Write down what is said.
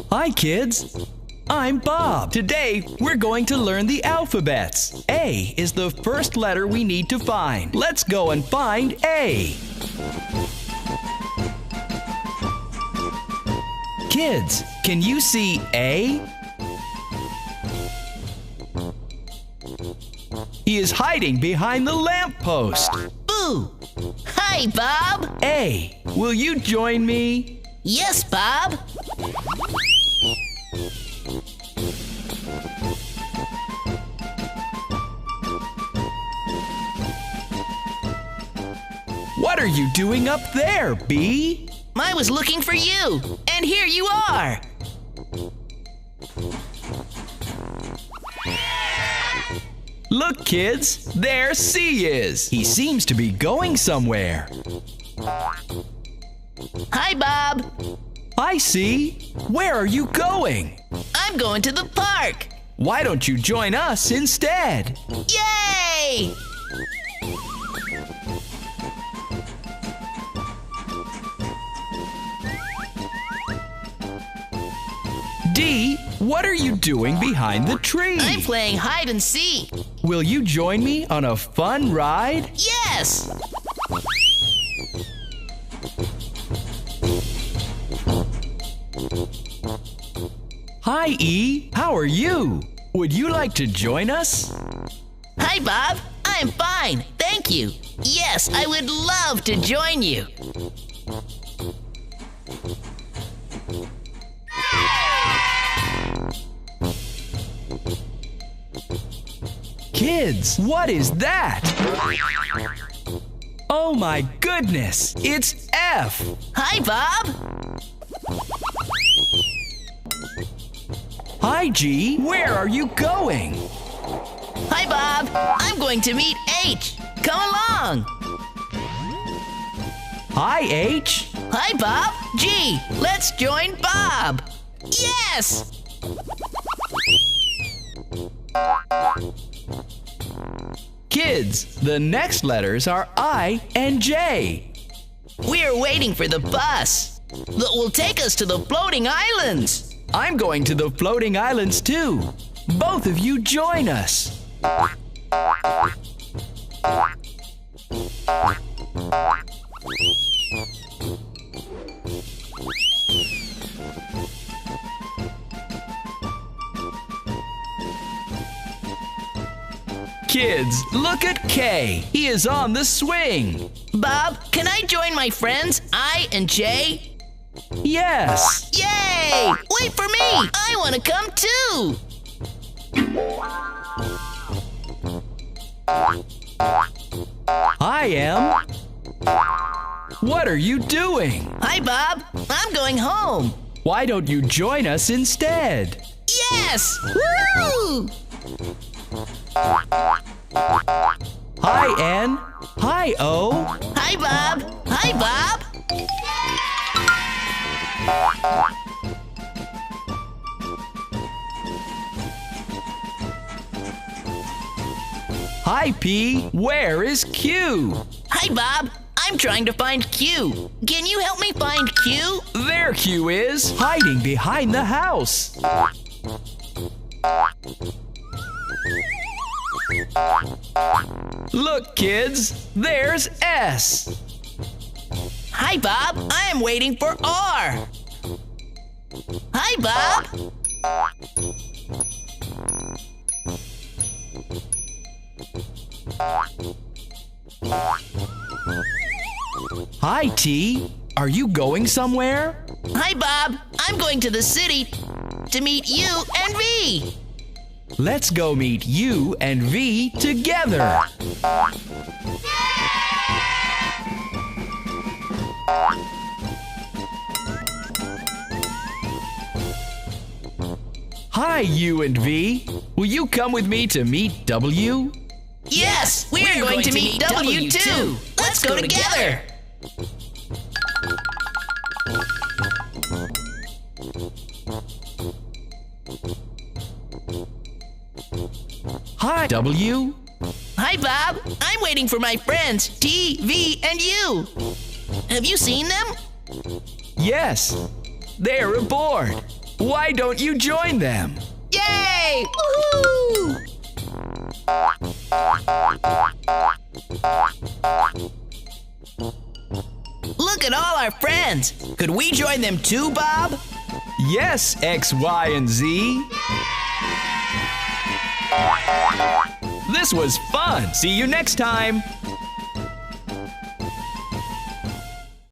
Hi, kids. I'm Bob. Today, we're going to learn the alphabets. A is the first letter we need to find. Let's go and find A. Kids, can you see A? He is hiding behind the lamppost. Boo! Hi, Bob! A, will you join me? Yes, Bob! What are you doing up there, B? I was looking for you, and here you are! Look, kids, there C is. He seems to be going somewhere. Hi, Bob! Hi, C. Where are you going? I'm going to the park! Why don't you join us instead? Yay! D, what are you doing behind the tree? I'm playing hide and seek. Will you join me on a fun ride? Yes! Hi, E. How are you? Would you like to join us? Hi, Bob. I'm fine, thank you. Yes, I would love to join you. Kids, what is that? Oh my goodness, it's F. Hi, Bob. Hi, G. Where are you going? Hi, Bob. I'm going to meet H. Come along. Hi, H. Hi, Bob. G, let's join Bob. Yes! Kids, the next letters are I and J. We're waiting for the bus that will take us to the floating islands. I'm going to the floating islands too. Both of you join us. Kids, look at K. He is on the swing. Bob, can I join my friends, I and J? Yes. Yay! Wait for me! I want to come too! I am. What are you doing? Hi, Bob. I'm going home. Why don't you join us instead? Yes! Woo! Hi, N. Hi, O. Hi, Bob. Hi, Bob. Hi, P. Where is Q? Hi, Bob. I'm trying to find Q. Can you help me find Q? There Q is, hiding behind the house. Look, kids, there's S. Hi, Bob. I am waiting for R. Hi, Bob. Hi, T. Are you going somewhere? Hi, Bob. I'm going to the city to meet you and V. Let's go meet U and V together. Hi, U and V. Will you come with me to meet W? Yes, we're going to meet W too. Let's go together. Hi, W. Hi, Bob. I'm waiting for my friends, T, V, and U. Have you seen them? Yes, they're aboard. Why don't you join them? Yay! Woohoo! Look at all our friends. Could we join them too, Bob? Yes, X, Y, and Z. This was fun. See you next time.